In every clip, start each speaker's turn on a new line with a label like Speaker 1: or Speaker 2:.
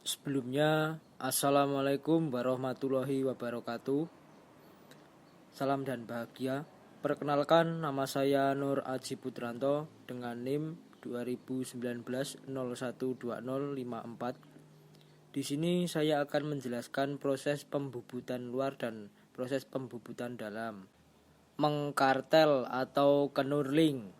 Speaker 1: Sebelumnya, Assalamualaikum warahmatullahi wabarakatuh. Salam dan bahagia. Perkenalkan, nama saya Nur Aji Putranto dengan NIM 2019-012054. Di sini saya akan menjelaskan proses pembubutan luar dan proses pembubutan dalam. Mengkartel atau knurling.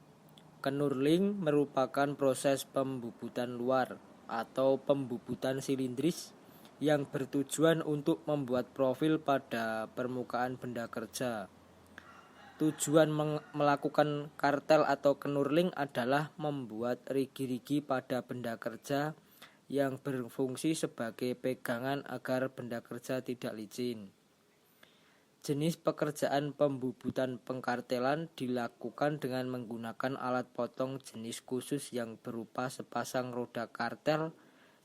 Speaker 1: Knurling merupakan proses pembubutan luar atau pembubutan silindris yang bertujuan untuk membuat profil pada permukaan benda kerja. Tujuan melakukan kartel atau knurling adalah membuat rigi-rigi pada benda kerja yang berfungsi sebagai pegangan agar benda kerja tidak licin. Jenis pekerjaan pembubutan pengkartelan dilakukan dengan menggunakan alat potong jenis khusus yang berupa sepasang roda kartel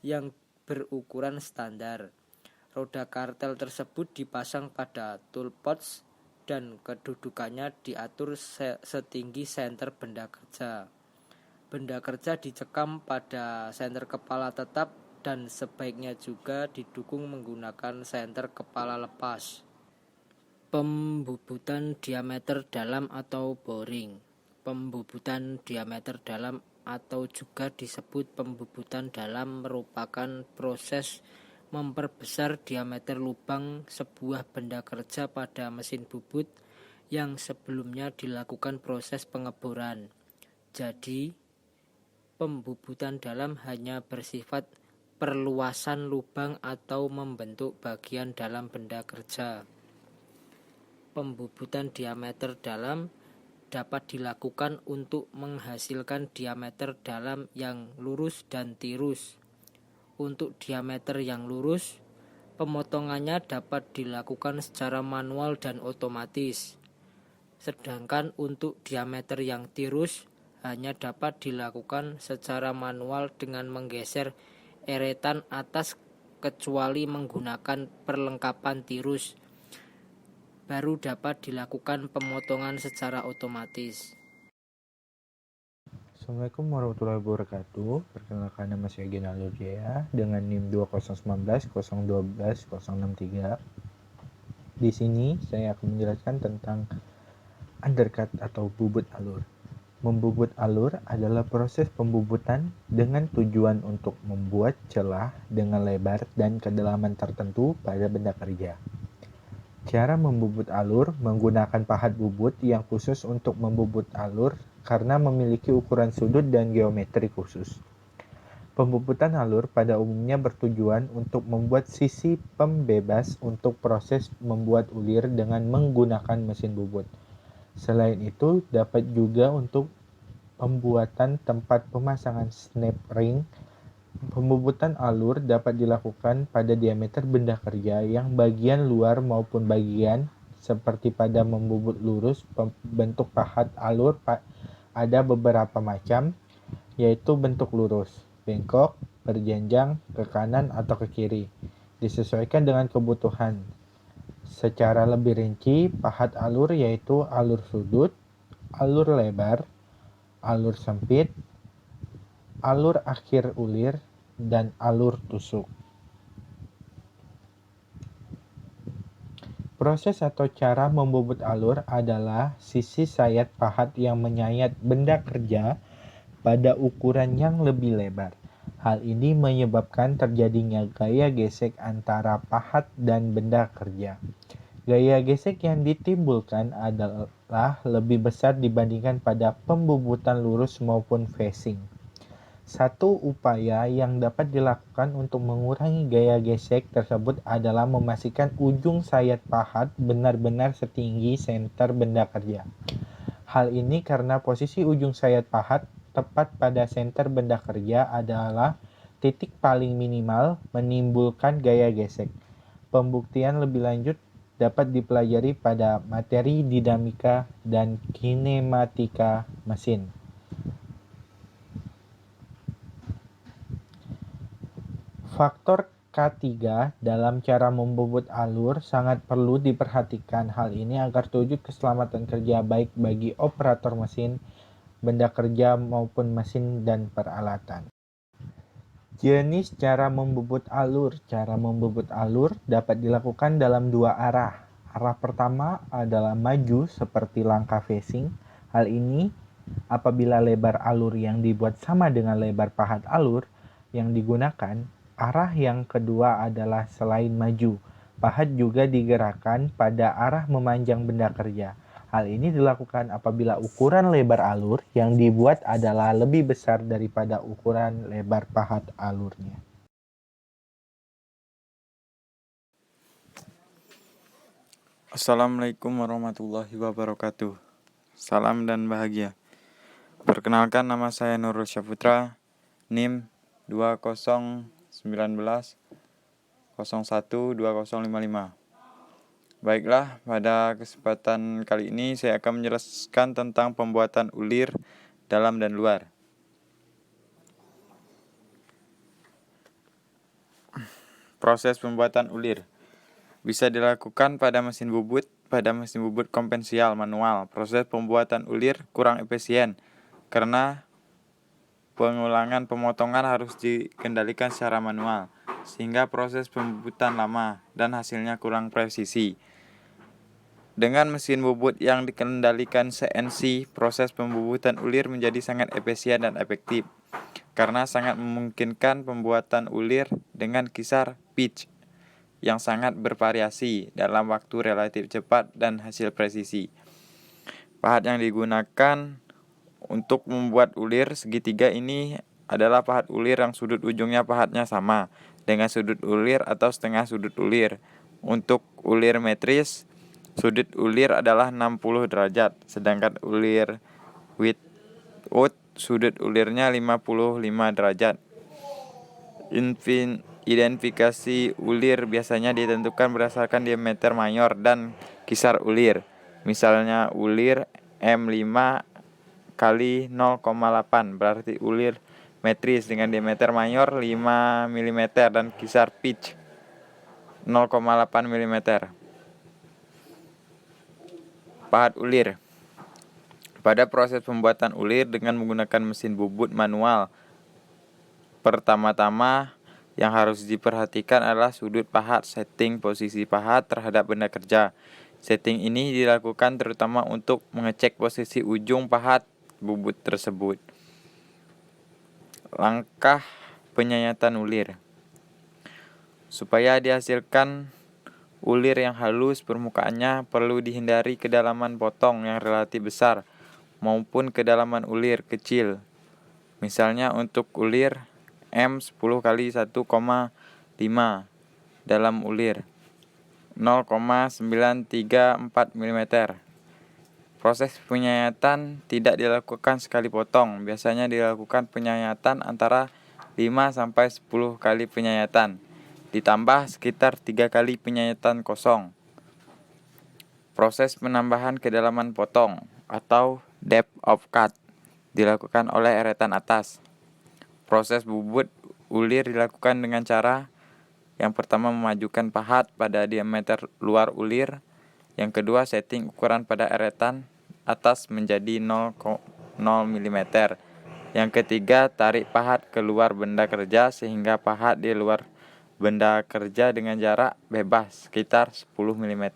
Speaker 1: yang berukuran standar. Roda kartel tersebut dipasang pada tool pots dan kedudukannya diatur setinggi senter benda kerja. Benda kerja dicekam pada senter kepala tetap dan sebaiknya juga didukung menggunakan senter kepala lepas. Pembubutan diameter dalam atau boring. Pembubutan diameter dalam atau juga disebut pembubutan dalam merupakan proses memperbesar diameter lubang sebuah benda kerja pada mesin bubut yang sebelumnya dilakukan proses pengeboran. Jadi, pembubutan dalam hanya bersifat perluasan lubang atau membentuk bagian dalam benda kerja. Pembubutan diameter dalam dapat dilakukan untuk menghasilkan diameter dalam yang lurus dan tirus. Untuk diameter yang lurus, pemotongannya dapat dilakukan secara manual dan otomatis. Sedangkan untuk diameter yang tirus hanya dapat dilakukan secara manual dengan menggeser eretan atas kecuali menggunakan perlengkapan tirus. Baru dapat dilakukan pemotongan secara otomatis.
Speaker 2: Assalamualaikum warahmatullahi wabarakatuh. Perkenalkan, nama saya Gena Lurjaya dengan NIM 2019-012-063. Di sini saya akan menjelaskan tentang undercut atau bubut alur. Membubut alur adalah proses pembubutan dengan tujuan untuk membuat celah dengan lebar dan kedalaman tertentu pada benda kerja. Cara membubut alur menggunakan pahat bubut yang khusus untuk membubut alur karena memiliki ukuran sudut dan geometri khusus. Pembubutan alur pada umumnya bertujuan untuk membuat sisi pembebas untuk proses membuat ulir dengan menggunakan mesin bubut. Selain itu, dapat juga untuk pembuatan tempat pemasangan snap ring. Pembubutan alur dapat dilakukan pada diameter benda kerja yang bagian luar maupun bagian seperti pada membubut lurus. Bentuk pahat alur ada beberapa macam, yaitu bentuk lurus, bengkok, berjenjang, ke kanan atau ke kiri, disesuaikan dengan kebutuhan. Secara lebih rinci, pahat alur yaitu alur sudut, alur lebar, alur sempit, alur akhir ulir, dan alur tusuk. Proses atau cara membubut alur adalah sisi sayat pahat yang menyayat benda kerja pada ukuran yang lebih lebar. Hal ini menyebabkan terjadinya gaya gesek antara pahat dan benda kerja. Gaya gesek yang ditimbulkan adalah lebih besar dibandingkan pada pembubutan lurus maupun facing. Satu upaya yang dapat dilakukan untuk mengurangi gaya gesek tersebut adalah memastikan ujung sayat pahat benar-benar setinggi senter benda kerja. Hal ini karena posisi ujung sayat pahat tepat pada senter benda kerja adalah titik paling minimal menimbulkan gaya gesek. Pembuktian lebih lanjut dapat dipelajari pada materi dinamika dan kinematika mesin. Faktor K3 dalam cara membubut alur sangat perlu diperhatikan. Hal ini agar terwujud keselamatan kerja baik bagi operator mesin, benda kerja maupun mesin dan peralatan. Jenis cara membubut alur. Cara membubut alur dapat dilakukan dalam dua arah. Arah pertama adalah maju seperti langkah facing. Hal ini apabila lebar alur yang dibuat sama dengan lebar pahat alur yang digunakan. Arah yang kedua adalah selain maju, pahat juga digerakkan pada arah memanjang benda kerja. Hal ini dilakukan apabila ukuran lebar alur yang dibuat adalah lebih besar daripada ukuran lebar pahat alurnya.
Speaker 3: Assalamualaikum warahmatullahi wabarakatuh. Salam dan bahagia. Perkenalkan, nama saya Nurul Syaputra, NIM 2019012055. Baiklah, pada kesempatan kali ini saya akan menjelaskan tentang pembuatan ulir dalam dan luar. Proses pembuatan ulir bisa dilakukan pada mesin bubut konvensional manual. Proses pembuatan ulir kurang efisien karena pengulangan pemotongan harus dikendalikan secara manual, sehingga proses pembubutan lama dan hasilnya kurang presisi. Dengan mesin bubut yang dikendalikan CNC, proses pembubutan ulir menjadi sangat efisien dan efektif, karena sangat memungkinkan pembuatan ulir dengan kisar pitch yang sangat bervariasi dalam waktu relatif cepat dan hasil presisi. Pahat yang digunakan untuk membuat ulir segitiga ini adalah pahat ulir yang sudut ujungnya pahatnya sama dengan sudut ulir atau setengah sudut ulir. Untuk ulir metris, sudut ulir adalah 60 derajat, sedangkan ulir Whitworth sudut ulirnya 55 derajat. Identifikasi ulir biasanya ditentukan berdasarkan diameter mayor dan kisar ulir. Misalnya ulir M5 kali 0,8 berarti ulir metris dengan diameter mayor 5 mm dan kisar pitch 0,8 mm. Pahat ulir. Pada proses pembuatan ulir dengan menggunakan mesin bubut manual, pertama-tama yang harus diperhatikan adalah sudut pahat, setting posisi pahat terhadap benda kerja. Setting ini dilakukan terutama untuk mengecek posisi ujung pahat bubut tersebut. Langkah penyayatan ulir. Supaya dihasilkan ulir yang halus, permukaannya perlu dihindari kedalaman potong yang relatif besar maupun kedalaman ulir kecil. Misalnya untuk ulir M 10 kali 1,5 dalam ulir 0,934 mm. Proses penyayatan tidak dilakukan sekali potong, biasanya dilakukan penyayatan antara 5 sampai 10 kali penyayatan, ditambah sekitar 3 kali penyayatan kosong. Proses penambahan kedalaman potong atau depth of cut dilakukan oleh eretan atas. Proses bubut ulir dilakukan dengan cara yang pertama memajukan pahat pada diameter luar ulir, yang kedua setting ukuran pada eretan atas menjadi 0 mm, yang ketiga tarik pahat keluar benda kerja sehingga pahat di luar benda kerja dengan jarak bebas sekitar 10 mm.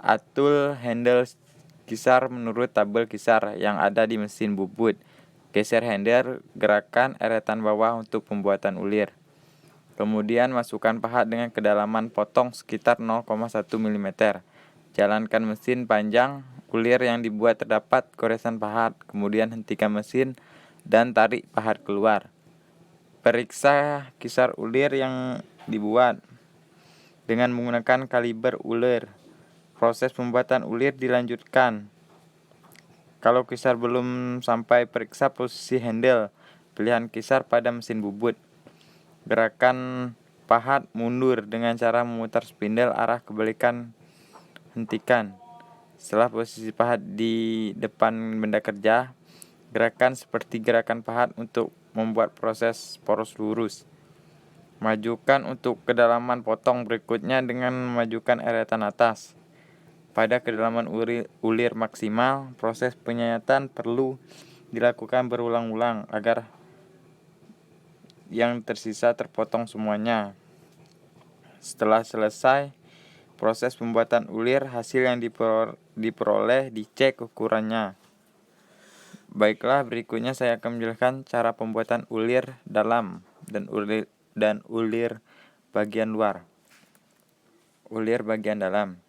Speaker 3: Atur handle kisar menurut tabel kisar yang ada di mesin bubut. Geser handle, gerakan eretan bawah untuk pembuatan ulir. Kemudian masukkan pahat dengan kedalaman potong sekitar 0,1 mm. Jalankan mesin panjang ulir yang dibuat terdapat goresan pahat. Kemudian hentikan mesin dan tarik pahat keluar. Periksa kisar ulir yang dibuat dengan menggunakan kaliber ulir. Proses pembuatan ulir dilanjutkan. Kalau kisar belum sampai, periksa posisi handle pilihan kisar pada mesin bubut. Gerakan pahat mundur dengan cara memutar spindle arah kebalikan, hentikan. Setelah posisi pahat di depan benda kerja, gerakan seperti gerakan pahat untuk membuat proses poros lurus. Majukan untuk kedalaman potong berikutnya dengan memajukan eretan atas. Pada kedalaman ulir maksimal, proses penyayatan perlu dilakukan berulang-ulang agar yang tersisa terpotong semuanya. Setelah selesai proses pembuatan ulir, hasil yang diperoleh dicek ukurannya. Baiklah, berikutnya saya akan menjelaskan cara pembuatan ulir dalam dan ulir bagian luar. Ulir bagian dalam.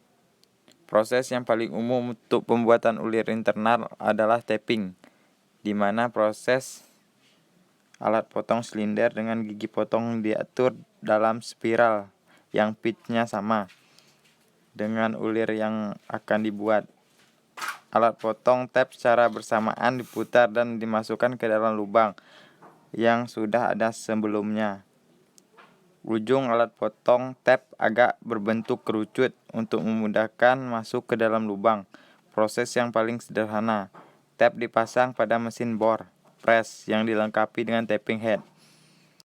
Speaker 3: Proses yang paling umum untuk pembuatan ulir internal adalah tapping, di mana proses alat potong silinder dengan gigi potong diatur dalam spiral yang pitch-nya sama dengan ulir yang akan dibuat. Alat potong tap secara bersamaan diputar dan dimasukkan ke dalam lubang yang sudah ada sebelumnya. Ujung alat potong tap agak berbentuk kerucut untuk memudahkan masuk ke dalam lubang. Proses yang paling sederhana. Tap dipasang pada mesin bor press yang dilengkapi dengan tapping head.